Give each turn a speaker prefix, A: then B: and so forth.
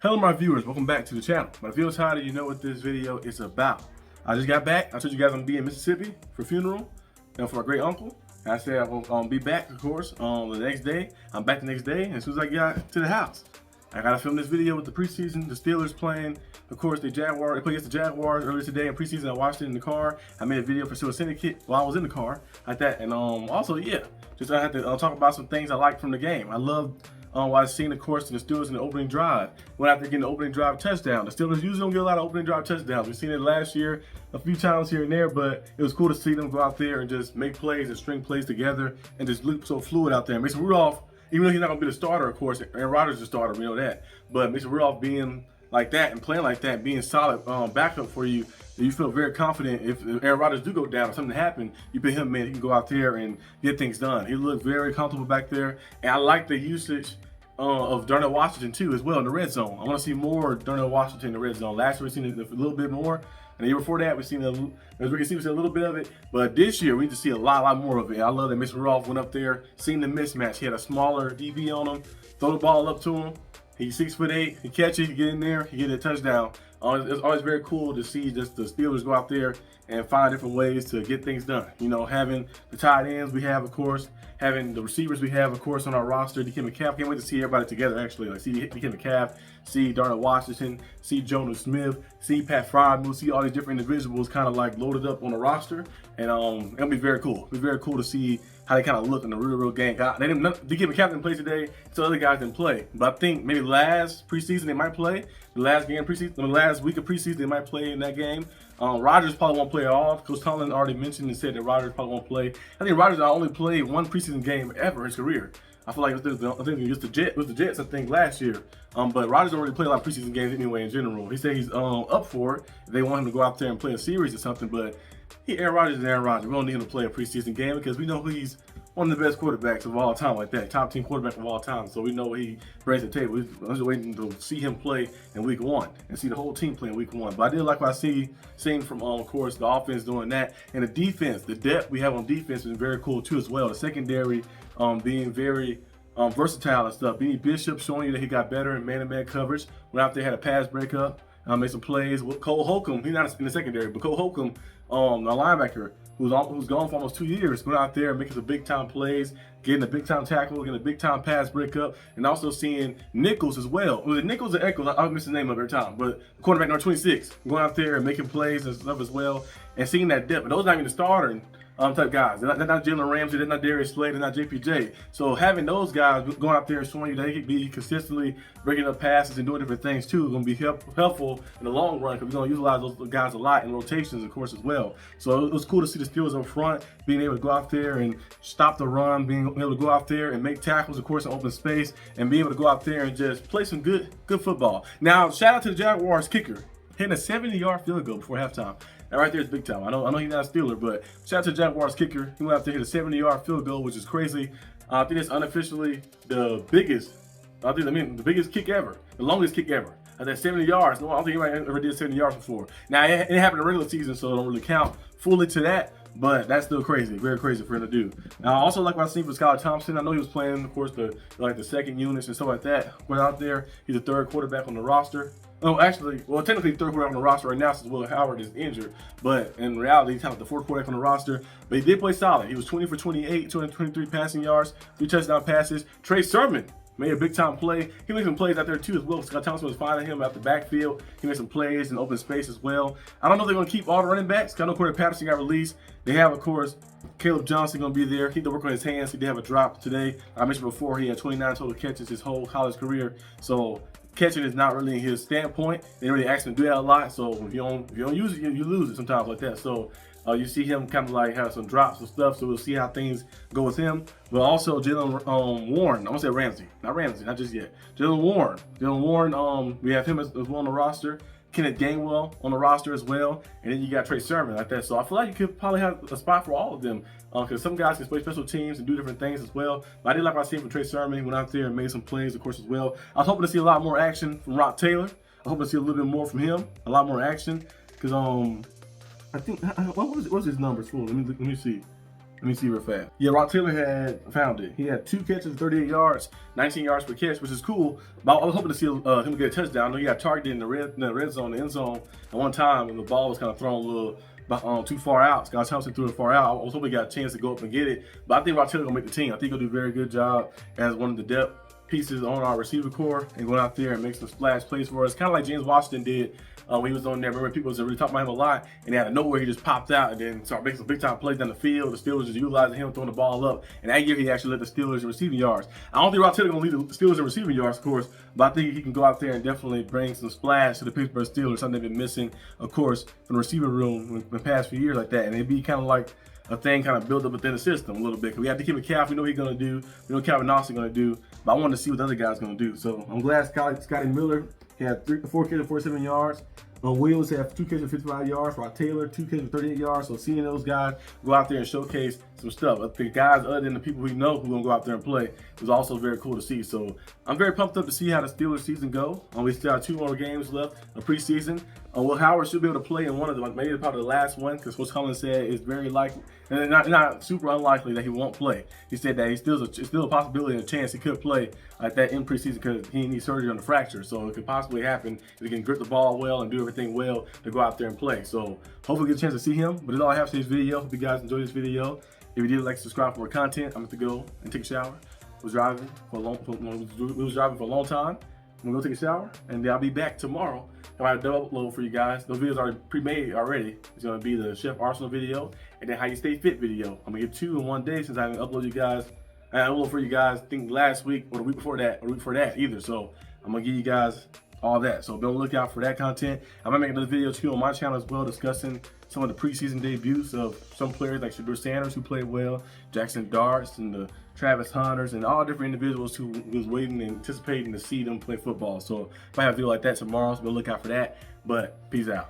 A: Hello my viewers, welcome back to the channel. My video title, you know what this video is about. I just got back. I told you guys I'm gonna be in Mississippi for a funeral and for my great uncle. And I said I'm gonna be back, of course, the next day. I'm back the next day, and as soon as I got to the house, I gotta film this video with the preseason, the Steelers playing, of course, the Jaguars. They played against the Jaguars earlier today in preseason. I watched it in the car. I made a video for Steelers Syndicate while I was in the car, like that. And also, yeah, just I had to talk about some things I liked from the game. I loved what I've seen, of course, the Steelers in the opening drive. Went after getting the opening drive touchdown. The Steelers usually don't get a lot of opening drive touchdowns. We've seen it last year a few times here and there, but it was cool to see them go out there and just make plays and string plays together and just look so fluid out there. Mason Rudolph, even though he's not going to be the starter, of course, Aaron Rodgers is the starter, we know that. But Mason Rudolph being like that and playing like that, being solid backup for you, you feel very confident if Aaron Rodgers do go down or something happen, you put him in, he can go out there and get things done. He looked very comfortable back there, and I like the usage of Darnell Washington too as well in the red zone. I want to see more Darnell Washington in the red zone. Last year we've seen it a little bit more, and the year before that we've seen a little bit of it. But this year we need to see a lot more of it. I love that Mr. Rudolph went up there, seen the mismatch. He had a smaller DB on him, throw the ball up to him. He's 6'8", he catch it, he get in there, he get a touchdown. It's always very cool to see just the Steelers go out there and find different ways to get things done. You know, having the tight ends we have, of course, having the receivers we have, of course, on our roster. DK Metcalf, can't wait to see everybody together, actually. Like, see DK Metcalf, see Darnell Washington, see Jonas Smith, see Pat Frymouth, see all these different individuals kind of like loaded up on the roster. And it'll be very cool. It'll be very cool to see how they kind of look in the real game. DK Metcalf didn't play today, so other guys didn't play. But I think maybe last preseason they might play. The last game preseason, the last week of preseason they might play in that game. Rodgers probably won't play at all. Coach Tomlin already mentioned and said that Rodgers probably won't play. I think Rodgers only played one preseason game ever in his career. I feel like it was the Jets, I think, last year. But Rodgers already played a lot of preseason games anyway in general. He said he's up for it. They want him to go out there and play a series or something, but Aaron Rodgers is Aaron Rodgers. We don't need him to play a preseason game because we know he's one of the best quarterbacks of all time, like that, top 10 quarterback of all time. So we know what he brings to the table. I'm just waiting to see him play in week 1 and see the whole team play in week 1. But I did like what I seen from, of course, the offense doing that. And the defense, the depth we have on defense is very cool too as well. The secondary being very versatile and stuff. Benny Bishop showing you that he got better in man-to-man coverage. Went out there, had a pass breakup, made some plays. With Cole Holcomb, he's not in the secondary, but Cole Holcomb, the linebacker, who's gone for almost 2 years, going out there and making some big-time plays, getting a big-time tackle, getting a big-time pass breakup, and also seeing Nichols as well. Was it Nichols or Echols? I miss the name of it every time, but quarterback number 26, going out there and making plays and stuff as well, and seeing that depth. But those not even the starter type guys. They're not Jalen Ramsey, they're not Darius Slade, they're not JPJ. So having those guys going out there and showing you that they can be consistently breaking up passes and doing different things too is going to be helpful in the long run, because we're going to utilize those guys a lot in rotations, of course, as well. So it was cool to see the Steelers up front being able to go out there and stop the run, being able to go out there and make tackles, of course, in open space, and being able to go out there and just play some good football. Now, shout out to the Jaguars kicker, hitting a 70-yard field goal before halftime. That right there is big time. I know he's not a Steeler, but shout out to the Jaguars kicker. He went out there, hit a 70-yard field goal, which is crazy. I think it's unofficially the biggest kick ever, the longest kick ever. At that 70 yards. No, I don't think anybody ever did 70 yards before. Now, it happened in the regular season, so it don't really count fully to that, but that's still crazy, very crazy for him to do. Now, I also like what I've seen for Skylar Thompson. I know he was playing, of course, the second units and stuff like that. Went out there, he's the third quarterback on the roster. Oh, actually, well, technically third quarterback on the roster right now since Will Howard is injured, but in reality, he's kind of the fourth quarterback on the roster. But he did play solid. He was 20 for 28, 223 passing yards, 3 touchdown passes. Trey Sermon made a big-time play. He made some plays out there, too, as well. Scott Thompson was finding him out the backfield. He made some plays in open space as well. I don't know if they're going to keep all the running backs. I know Corey Patterson got released. They have, of course, Caleb Johnson going to be there. He had to work on his hands. He did have a drop today. I mentioned before he had 29 total catches his whole college career. So catching is not really his standpoint. They really ask him to do that a lot. So if you don't use it, you lose it sometimes like that. So you see him kind of like have some drops and stuff, so we'll see how things go with him. But also Jalen Warren, I want to say Ramsey, not just yet. Jalen Warren, we have him as well on the roster. Kenneth Gainwell on the roster as well, and then you got Trey Sermon like that. So I feel like you could probably have a spot for all of them, because some guys can play special teams and do different things as well. But I did like what I seen from Trey Sermon. He went out there and made some plays, of course, as well. I was hoping to see a lot more action from Rock Taylor. I hope to see a little bit more from him, a lot more action, because I think what was his numbers for? Let me see. Let me see real fast. Yeah, Rock Taylor had found it. He had 2 catches, 38 yards, 19 yards per catch, which is cool. But I was hoping to see him get a touchdown. I know he got targeted in the red zone, the end zone, at one time, and the ball was kind of thrown a little too far out. Scott Thompson threw it far out. I was hoping he got a chance to go up and get it. But I think Rock Taylor gonna make the team. I think he'll do a very good job as one of the depth pieces on our receiver core and going out there and make some splash plays for us. Kind of like James Washington did when he was on there. Remember, people was really talking about him a lot, and out of nowhere he just popped out and then started making some big time plays down the field. The Steelers just utilizing him, throwing the ball up. And that year he actually led the Steelers in receiving yards. I don't think Rock Taylor gonna lead the Steelers in receiving yards, of course, but I think he can go out there and definitely bring some splash to the Pittsburgh Steelers, something they've been missing, of course, from the receiver room in the past few years like that. And it'd be kind of like a thing kind of built up within the system a little bit. Cause we have to keep it Calf. We know what he's gonna do. We know Calvin Austin gonna do. But I wanted to see what the other guy's gonna do. So I'm glad Scotty Miller had 4 catches, 47 yards. Williams had 2 catches, 55 yards. Rock Taylor 2 catches, 38 yards. So seeing those guys go out there and showcase some stuff, the guys other than the people we know who are gonna go out there and play, was also very cool to see. So I'm very pumped up to see how the Steelers season go. We still have 2 more games left of preseason. Will Howard should be able to play in one of them, maybe probably the last one, because Coach Collins said it's very likely, and not super unlikely that he won't play. He said that it's still a possibility and a chance he could play like that in preseason because he needs surgery on the fracture. So it could possibly happen if he can grip the ball well and do everything well to go out there and play. So hopefully get a chance to see him. But that's all I have for this video. Hope you guys enjoyed this video. If you did, like, subscribe for more content. I'm going to go and take a shower. We was driving for a long time. I'm gonna go take a shower, and then I'll be back tomorrow. I might double upload for you guys. Those videos are pre-made already. It's gonna be the Chef Arsenal video and then how you stay fit video. I'm gonna get 2 in one day since I haven't uploaded you guys. I uploaded for you guys, I think last week or the week before that, either. So I'm gonna give you guys all that. So be on the lookout for that content. I might make another video too on my channel as well, discussing some of the preseason debuts of some players like Shadur Sanders, who played well, Jackson Darts, and the Travis Hunters, and all different individuals who was waiting and anticipating to see them play football. So if I have a video like that tomorrow, so be on the lookout for that. But peace out.